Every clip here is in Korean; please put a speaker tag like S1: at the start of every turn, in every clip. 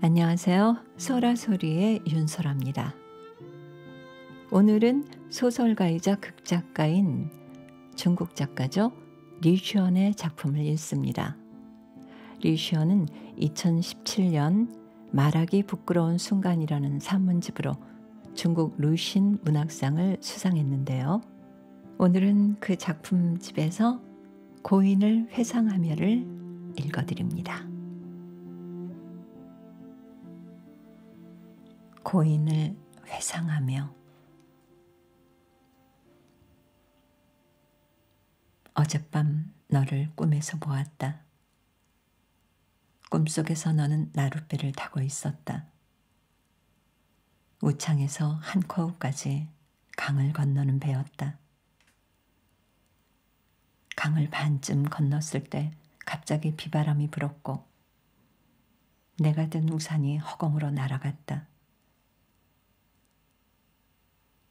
S1: 안녕하세요. 소라소리의 윤소라입니다. 오늘은 소설가이자 극작가인 중국 작가죠. 리슈언의 작품을 읽습니다. 리슈언은 2017년 말하기 부끄러운 순간이라는 산문집으로 중국 루신 문학상을 수상했는데요. 오늘은 그 작품집에서 고인을 회상하며를 읽어드립니다. 고인을 회상하며. 어젯밤 너를 꿈에서 보았다. 꿈속에서 너는 나룻배를 타고 있었다. 우창에서 한커우까지 강을 건너는 배였다. 강을 반쯤 건넜을 때 갑자기 비바람이 불었고 내가 든 우산이 허공으로 날아갔다.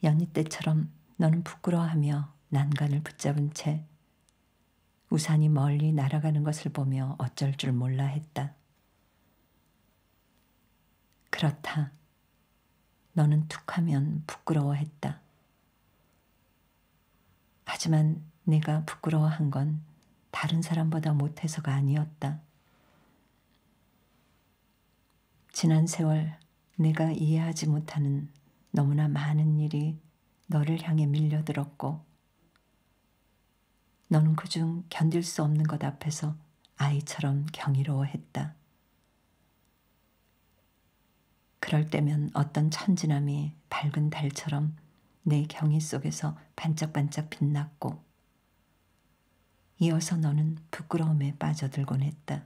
S1: 연희 때처럼 너는 부끄러워하며 난간을 붙잡은 채 우산이 멀리 날아가는 것을 보며 어쩔 줄 몰라 했다. 그렇다. 너는 툭하면 부끄러워했다. 하지만 내가 부끄러워한 건 다른 사람보다 못해서가 아니었다. 지난 세월 내가 이해하지 못하는 너무나 많은 일이 너를 향해 밀려들었고 너는 그중 견딜 수 없는 것 앞에서 아이처럼 경이로워했다. 그럴 때면 어떤 천진함이 밝은 달처럼 내 경이 속에서 반짝반짝 빛났고 이어서 너는 부끄러움에 빠져들곤 했다.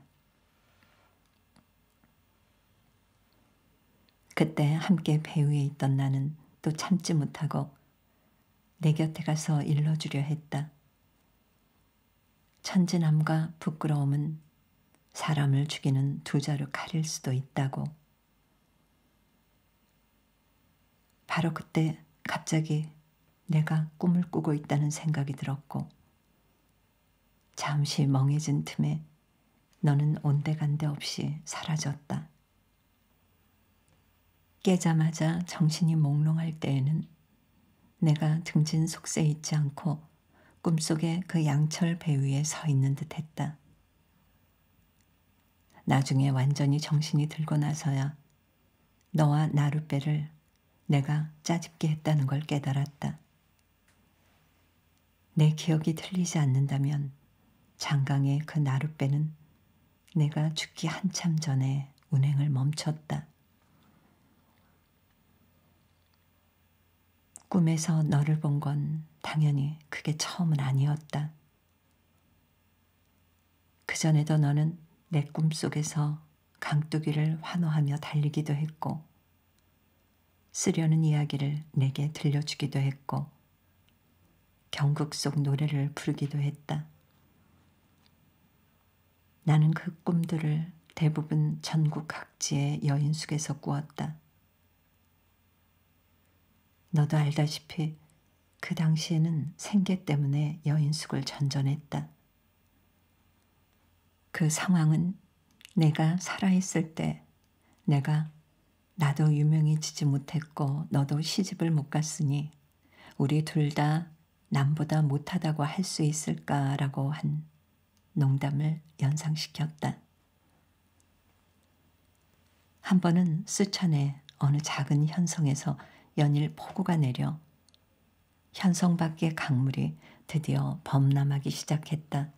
S1: 그때 함께 배 위에 있던 나는 또 참지 못하고 내 곁에 가서 일러주려 했다. 천진함과 부끄러움은 사람을 죽이는 두 자루 칼일 수도 있다고. 바로 그때 갑자기 내가 꿈을 꾸고 있다는 생각이 들었고 잠시 멍해진 틈에 너는 온데간데 없이 사라졌다. 깨자마자 정신이 몽롱할 때에는 내가 등진 속세에 있지 않고 꿈속에 그 양철 배 위에 서 있는 듯 했다. 나중에 완전히 정신이 들고 나서야 너와 나룻배를 내가 짜집게 했다는 걸 깨달았다. 내 기억이 틀리지 않는다면 장강의 그 나룻배는 내가 죽기 한참 전에 운행을 멈췄다. 꿈에서 너를 본 건 당연히 그게 처음은 아니었다. 그전에도 너는 내 꿈속에서 강뚜기를 환호하며 달리기도 했고 쓰려는 이야기를 내게 들려주기도 했고 경극 속 노래를 부르기도 했다. 나는 그 꿈들을 대부분 전국 각지의 여인숙에서 꾸었다. 너도 알다시피 그 당시에는 생계 때문에 여인숙을 전전했다. 그 상황은 내가 살아있을 때 내가 나도 유명해지지 못했고 너도 시집을 못 갔으니 우리 둘 다 남보다 못하다고 할 수 있을까라고 한 농담을 연상시켰다. 한 번은 쓰촨의 어느 작은 현성에서 연일 폭우가 내려 현성 밖의 강물이 드디어 범람하기 시작했다.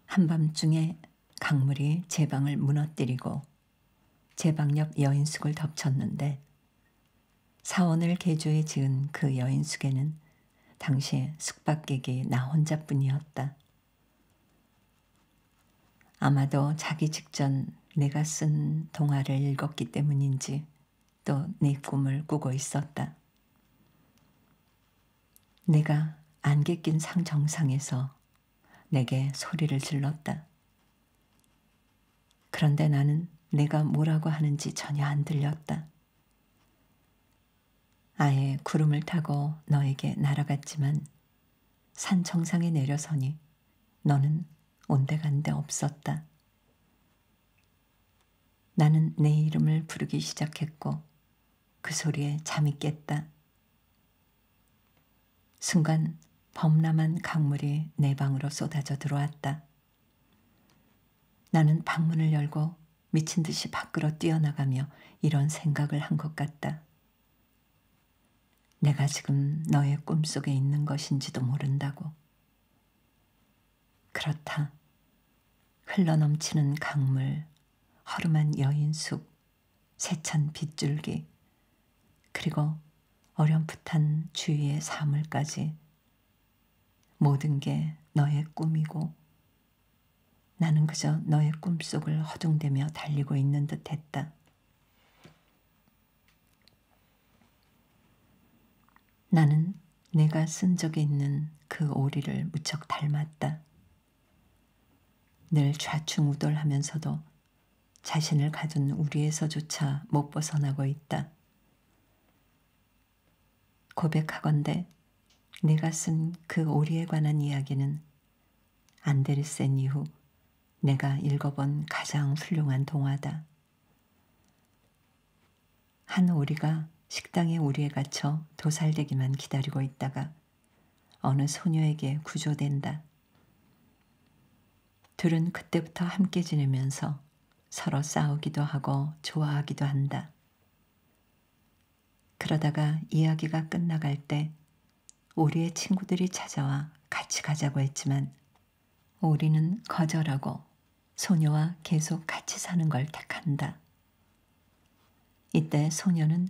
S1: 한밤중에 강물이 제 방을 무너뜨리고 제 방 옆 여인숙을 덮쳤는데 사원을 개조해 지은 그 여인숙에는 당시 숙박객이 나 혼자뿐이었다. 아마도 자기 직전 내가 쓴 동화를 읽었기 때문인지 또 내 꿈을 꾸고 있었다. 내가 안개 낀 상 정상에서 내게 소리를 질렀다. 그런데 나는 내가 뭐라고 하는지 전혀 안 들렸다. 아예 구름을 타고 너에게 날아갔지만 산 정상에 내려서니 너는 온데간데 없었다. 나는 내 이름을 부르기 시작했고 그 소리에 잠이 깼다. 순간 범람한 강물이 내 방으로 쏟아져 들어왔다. 나는 방문을 열고 미친 듯이 밖으로 뛰어나가며 이런 생각을 한 것 같다. 내가 지금 너의 꿈속에 있는 것인지도 모른다고. 그렇다. 흘러넘치는 강물, 허름한 여인숙, 세찬 빗줄기, 그리고 어렴풋한 주위의 사물까지 모든 게 너의 꿈이고 나는 그저 너의 꿈속을 허둥대며 달리고 있는 듯 했다. 나는 내가 쓴 적이 있는 그 오리를 무척 닮았다. 늘 좌충우돌하면서도 자신을 가둔 우리에서조차 못 벗어나고 있다. 고백하건대 내가 쓴 그 오리에 관한 이야기는 안데르센 이후 내가 읽어본 가장 훌륭한 동화다. 한 오리가 식당에 우리에 갇혀 도살되기만 기다리고 있다가 어느 소녀에게 구조된다. 둘은 그때부터 함께 지내면서 서로 싸우기도 하고 좋아하기도 한다. 그러다가 이야기가 끝나갈 때 오리의 친구들이 찾아와 같이 가자고 했지만 오리는 거절하고 소녀와 계속 같이 사는 걸 택한다. 이때 소녀는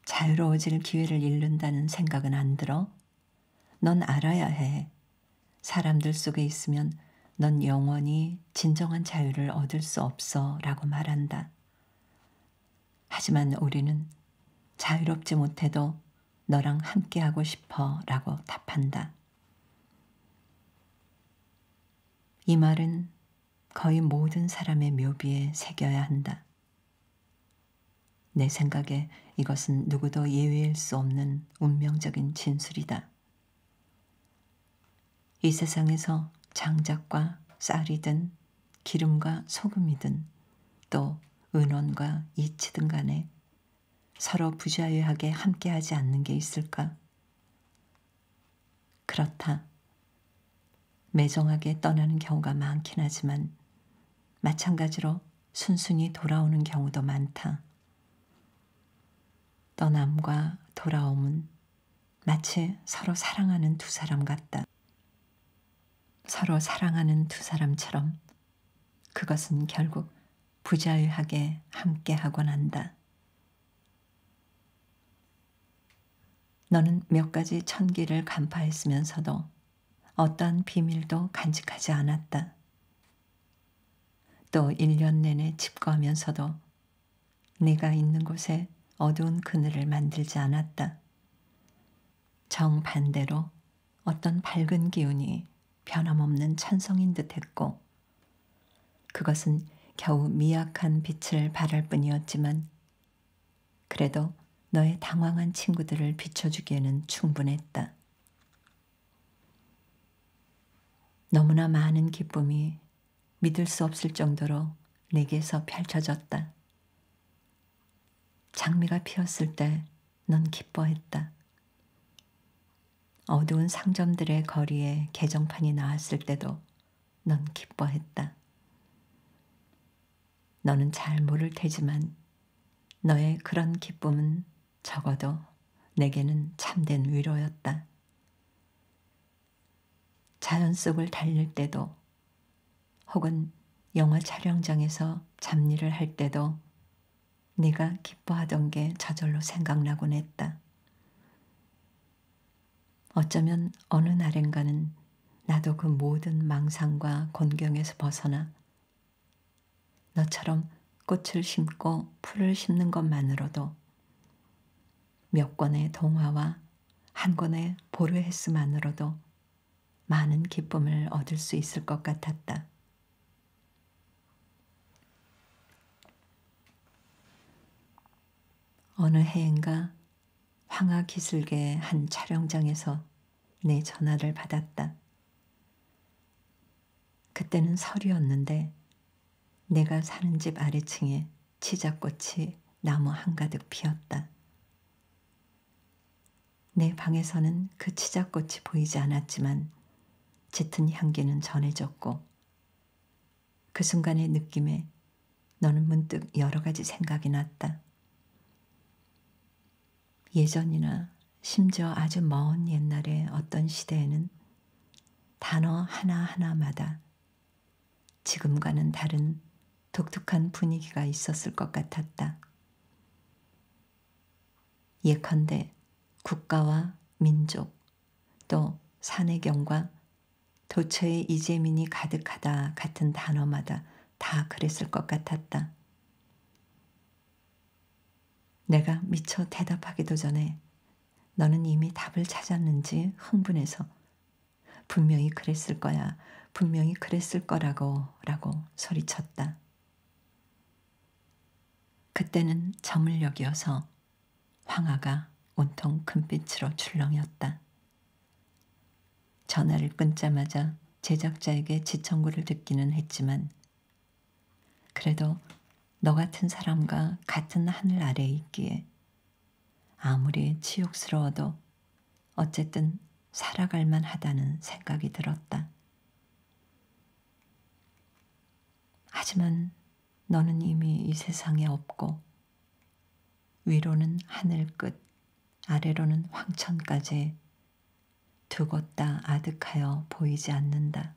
S1: 자유로워질 기회를 잃는다는 생각은 안 들어? 넌 알아야 해. 사람들 속에 있으면 넌 영원히 진정한 자유를 얻을 수 없어 라고 말한다. 하지만 우리는 자유롭지 못해도 너랑 함께하고 싶어 라고 답한다. 이 말은 거의 모든 사람의 묘비에 새겨야 한다. 내 생각에 이것은 누구도 예외일 수 없는 운명적인 진술이다. 이 세상에서 장작과 쌀이든 기름과 소금이든 또 은원과 이치든 간에 서로 부자유하게 함께하지 않는 게 있을까? 그렇다. 매정하게 떠나는 경우가 많긴 하지만 마찬가지로 순순히 돌아오는 경우도 많다. 떠남과 돌아옴은 마치 서로 사랑하는 두 사람 같다. 서로 사랑하는 두 사람처럼 그것은 결국 부자유하게 함께하곤 한다. 너는 몇 가지 천기를 간파했으면서도 어떠한 비밀도 간직하지 않았다. 또 1년 내내 집거하면서도 네가 있는 곳에 어두운 그늘을 만들지 않았다. 정반대로 어떤 밝은 기운이 변함없는 천성인 듯 했고 그것은 겨우 미약한 빛을 발할 뿐이었지만 그래도 너의 당황한 친구들을 비춰주기에는 충분했다. 너무나 많은 기쁨이 믿을 수 없을 정도로 내게서 펼쳐졌다. 장미가 피었을 때 넌 기뻐했다. 어두운 상점들의 거리에 개정판이 나왔을 때도 넌 기뻐했다. 너는 잘 모를 테지만 너의 그런 기쁨은 적어도 내게는 참된 위로였다. 자연 속을 달릴 때도 혹은 영화 촬영장에서 잡일을 할 때도 네가 기뻐하던 게 저절로 생각나곤 했다. 어쩌면 어느 날엔가는 나도 그 모든 망상과 곤경에서 벗어나 너처럼 꽃을 심고 풀을 심는 것만으로도 몇 권의 동화와 한 권의 보르헤스만으로도 많은 기쁨을 얻을 수 있을 것 같았다. 어느 해인가 황하기슭의 한 촬영장에서 내 전화를 받았다. 그때는 설이었는데 내가 사는 집 아래층에 치자꽃이 나무 한가득 피었다. 내 방에서는 그 치자꽃이 보이지 않았지만 짙은 향기는 전해졌고 그 순간의 느낌에 너는 문득 여러 가지 생각이 났다. 예전이나 심지어 아주 먼 옛날의 어떤 시대에는 단어 하나하나마다 지금과는 다른 독특한 분위기가 있었을 것 같았다. 예컨대 국가와 민족, 또 산해경과 도처의 이재민이 가득하다 같은 단어마다 다 그랬을 것 같았다. 내가 미처 대답하기도 전에 너는 이미 답을 찾았는지 흥분해서 분명히 그랬을 거야, 분명히 그랬을 거라고 소리쳤다. 그때는 저물녘이어서 황하가 온통 금빛으로 출렁였다. 전화를 끊자마자 제작자에게 지청구를 듣기는 했지만 그래도 너 같은 사람과 같은 하늘 아래에 있기에 아무리 치욕스러워도 어쨌든 살아갈 만하다는 생각이 들었다. 하지만 너는 이미 이 세상에 없고 위로는 하늘 끝, 아래로는 황천까지 두 곳 다 아득하여 보이지 않는다.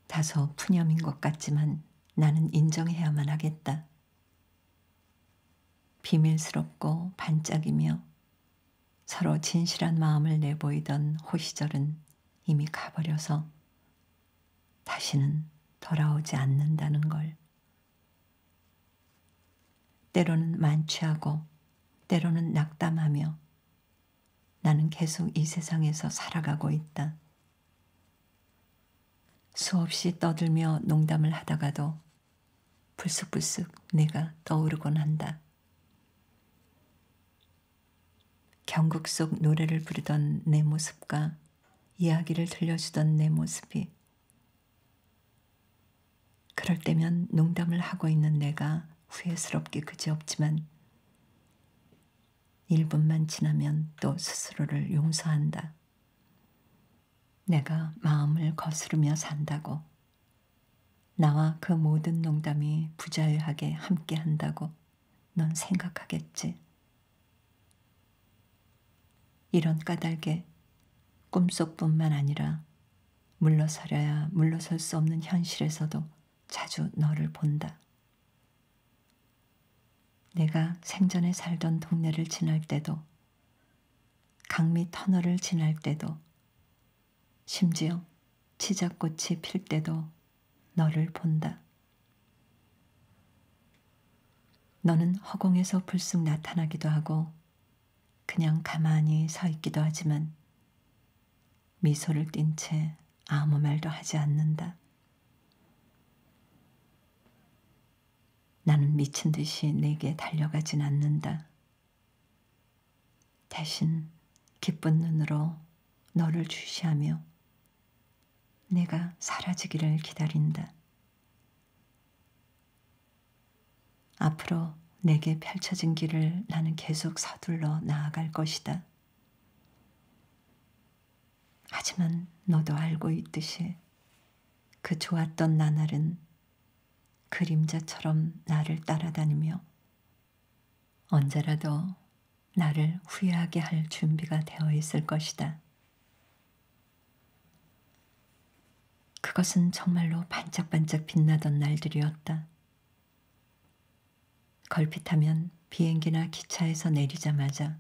S1: 다소 푸념인 것 같지만 나는 인정해야만 하겠다. 비밀스럽고 반짝이며 서로 진실한 마음을 내보이던 호시절은 이미 가버려서 다시는 돌아오지 않는다는 걸. 때로는 만취하고 때로는 낙담하며 나는 계속 이 세상에서 살아가고 있다. 수없이 떠들며 농담을 하다가도 불쑥불쑥 내가 떠오르곤 한다. 경국 속 노래를 부르던 내 모습과 이야기를 들려주던 내 모습이 그럴 때면 농담을 하고 있는 내가 후회스럽기 그지없지만 1분만 지나면 또 스스로를 용서한다. 내가 마음을 거스르며 산다고, 나와 그 모든 농담이 부자유하게 함께한다고 넌 생각하겠지. 이런 까닭에 꿈속뿐만 아니라 물러서려야 물러설 수 없는 현실에서도 자주 너를 본다. 내가 생전에 살던 동네를 지날 때도, 강미 터널을 지날 때도, 심지어 치자꽃이 필 때도 너를 본다. 너는 허공에서 불쑥 나타나기도 하고 그냥 가만히 서 있기도 하지만 미소를 띤 채 아무 말도 하지 않는다. 나는 미친 듯이 내게 달려가진 않는다. 대신 기쁜 눈으로 너를 주시하며 내가 사라지기를 기다린다. 앞으로 내게 펼쳐진 길을 나는 계속 서둘러 나아갈 것이다. 하지만 너도 알고 있듯이 그 좋았던 나날은 그림자처럼 나를 따라다니며 언제라도 나를 후회하게 할 준비가 되어 있을 것이다. 그것은 정말로 반짝반짝 빛나던 날들이었다. 걸핏하면 비행기나 기차에서 내리자마자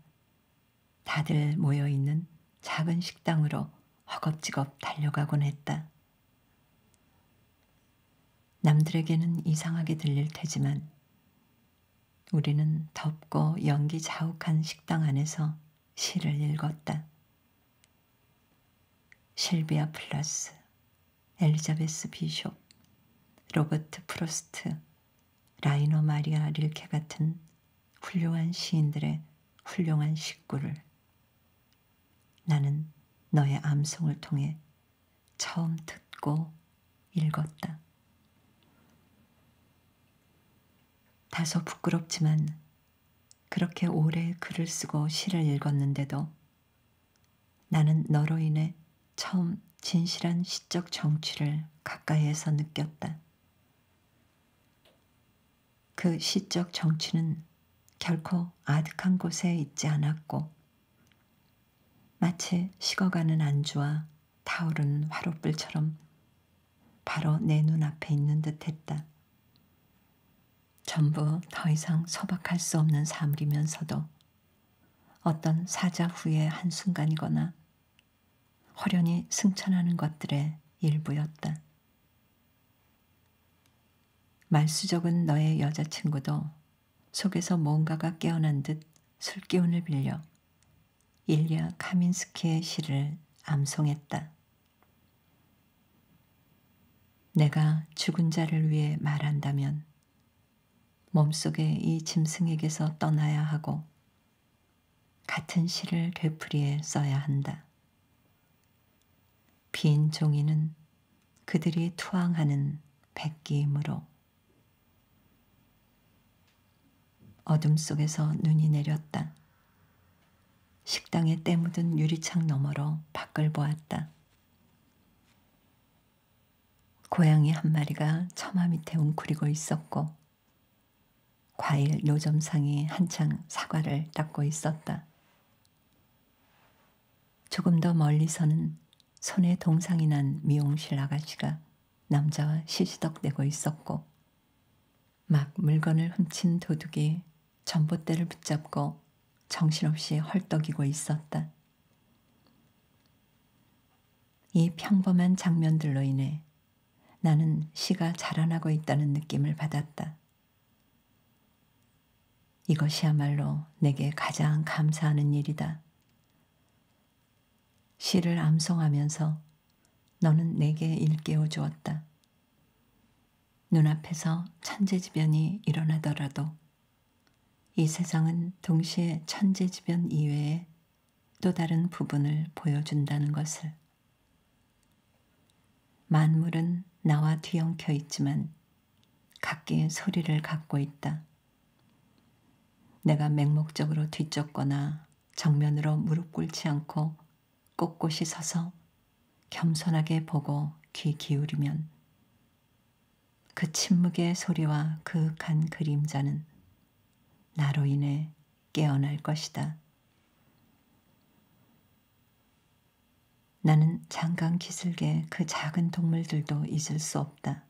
S1: 다들 모여있는 작은 식당으로 허겁지겁 달려가곤 했다. 남들에게는 이상하게 들릴 테지만 우리는 덥고 연기 자욱한 식당 안에서 시를 읽었다. 실비아 플라스, 엘리자베스 비숍, 로버트 프로스트, 라이너 마리아 릴케 같은 훌륭한 시인들의 훌륭한 식구를 나는 너의 암송을 통해 처음 듣고 읽었다. 다소 부끄럽지만 그렇게 오래 글을 쓰고 시를 읽었는데도 나는 너로 인해 처음 진실한 시적 정취를 가까이에서 느꼈다. 그 시적 정취는 결코 아득한 곳에 있지 않았고 마치 식어가는 안주와 타오르는 화롯불처럼 바로 내 눈앞에 있는 듯했다. 전부 더 이상 소박할 수 없는 사물이면서도 어떤 사자 후의 한순간이거나 호련히 승천하는 것들의 일부였다. 말수적은 너의 여자친구도 속에서 뭔가가 깨어난 듯 술기운을 빌려 일리아 카민스키의 시를 암송했다. 내가 죽은 자를 위해 말한다면 몸속의 이 짐승에게서 떠나야 하고 같은 시를 되풀이해 써야 한다. 빈 종이는 그들이 투항하는 백기이므로. 어둠 속에서 눈이 내렸다. 식당에 때 묻은 유리창 너머로 밖을 보았다. 고양이 한 마리가 처마 밑에 웅크리고 있었고 과일 노점상이 한창 사과를 닦고 있었다. 조금 더 멀리서는 손에 동상이 난 미용실 아가씨가 남자와 시시덕대고 있었고 막 물건을 훔친 도둑이 전봇대를 붙잡고 정신없이 헐떡이고 있었다. 이 평범한 장면들로 인해 나는 시가 자라나고 있다는 느낌을 받았다. 이것이야말로 내게 가장 감사하는 일이다. 시를 암송하면서 너는 내게 일깨워 주었다. 눈앞에서 천재지변이 일어나더라도 이 세상은 동시에 천재지변 이외에 또 다른 부분을 보여준다는 것을. 만물은 나와 뒤엉켜 있지만 각기 소리를 갖고 있다. 내가 맹목적으로 뒤쫓거나 정면으로 무릎 꿇지 않고 꼿꼿이 서서 겸손하게 보고 귀 기울이면 그 침묵의 소리와 그윽한 그림자는 나로 인해 깨어날 것이다. 나는 장강 기슭의 그 작은 동물들도 잊을 수 없다.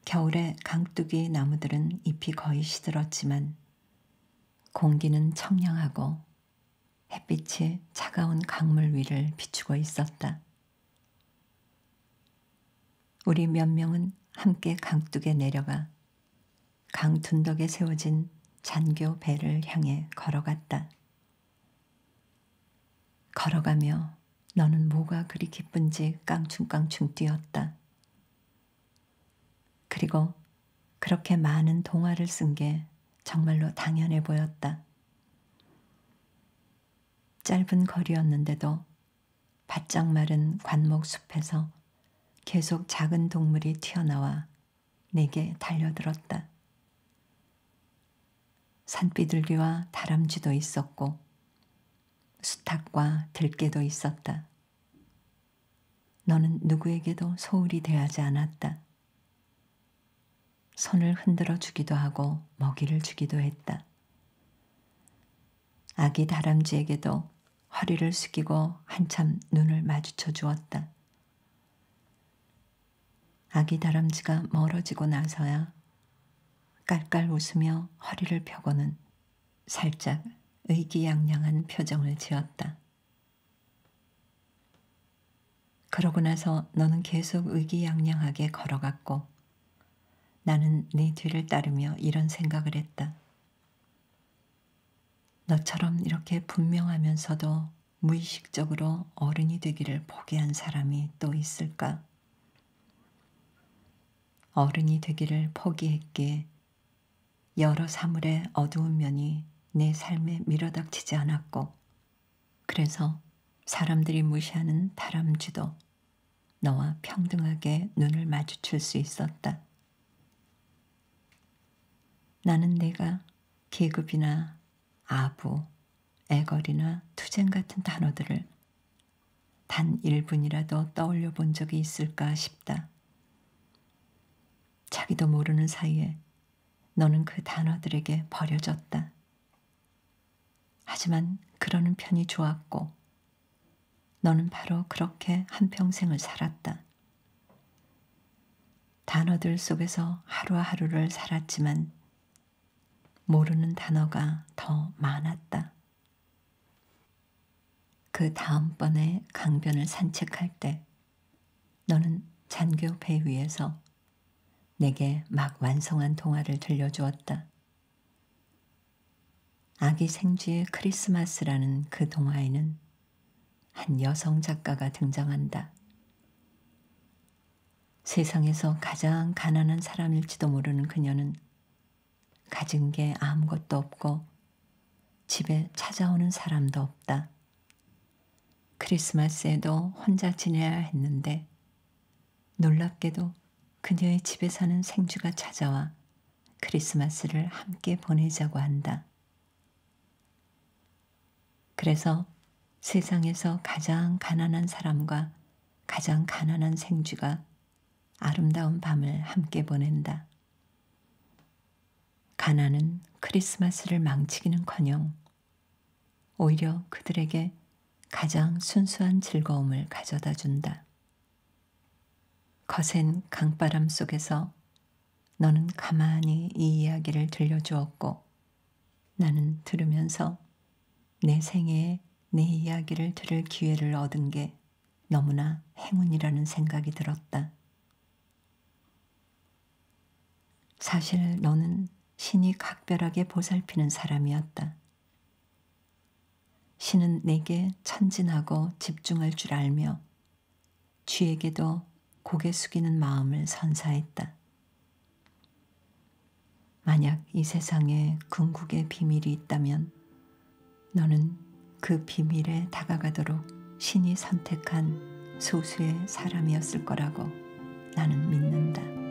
S1: 겨울에 강뚜기 나무들은 잎이 거의 시들었지만 공기는 청량하고 햇빛이 차가운 강물 위를 비추고 있었다. 우리 몇 명은 함께 강둑에 내려가 강 둔덕에 세워진 잔교 배를 향해 걸어갔다. 걸어가며 너는 뭐가 그리 기쁜지 깡충깡충 뛰었다. 그리고 그렇게 많은 동화를 쓴 게 정말로 당연해 보였다. 짧은 거리였는데도 바짝 마른 관목 숲에서 계속 작은 동물이 튀어나와 내게 달려들었다. 산비둘기와 다람쥐도 있었고 수탉과 들깨도 있었다. 너는 누구에게도 소홀히 대하지 않았다. 손을 흔들어 주기도 하고 먹이를 주기도 했다. 아기 다람쥐에게도 허리를 숙이고 한참 눈을 마주쳐 주었다. 아기 다람쥐가 멀어지고 나서야 깔깔 웃으며 허리를 펴고는 살짝 의기양양한 표정을 지었다. 그러고 나서 너는 계속 의기양양하게 걸어갔고 나는 네 뒤를 따르며 이런 생각을 했다. 너처럼 이렇게 분명하면서도 무의식적으로 어른이 되기를 포기한 사람이 또 있을까? 어른이 되기를 포기했기에 여러 사물의 어두운 면이 내 삶에 밀어닥치지 않았고 그래서 사람들이 무시하는 다람쥐도 너와 평등하게 눈을 마주칠 수 있었다. 나는 내가 계급이나 아부, 애걸이나 투쟁 같은 단어들을 단 1분이라도 떠올려 본 적이 있을까 싶다. 자기도 모르는 사이에 너는 그 단어들에게 버려졌다. 하지만 그러는 편이 좋았고 너는 바로 그렇게 한평생을 살았다. 단어들 속에서 하루하루를 살았지만 모르는 단어가 더 많았다. 그 다음번에 강변을 산책할 때 너는 잔교 배 위에서 내게 막 완성한 동화를 들려주었다. 아기 생쥐의 크리스마스라는 그 동화에는 한 여성 작가가 등장한다. 세상에서 가장 가난한 사람일지도 모르는 그녀는 가진 게 아무것도 없고 집에 찾아오는 사람도 없다. 크리스마스에도 혼자 지내야 했는데 놀랍게도 그녀의 집에 사는 생쥐가 찾아와 크리스마스를 함께 보내자고 한다. 그래서 세상에서 가장 가난한 사람과 가장 가난한 생쥐가 아름다운 밤을 함께 보낸다. 가난은 크리스마스를 망치기는커녕 오히려 그들에게 가장 순수한 즐거움을 가져다 준다. 거센 강바람 속에서 너는 가만히 이 이야기를 들려주었고 나는 들으면서 내 생애에 내 이야기를 들을 기회를 얻은 게 너무나 행운이라는 생각이 들었다. 사실 너는 신이 각별하게 보살피는 사람이었다. 신은 내게 천진하고 집중할 줄 알며 쥐에게도 고개 숙이는 마음을 선사했다. 만약 이 세상에 궁극의 비밀이 있다면 너는 그 비밀에 다가가도록 신이 선택한 소수의 사람이었을 거라고 나는 믿는다.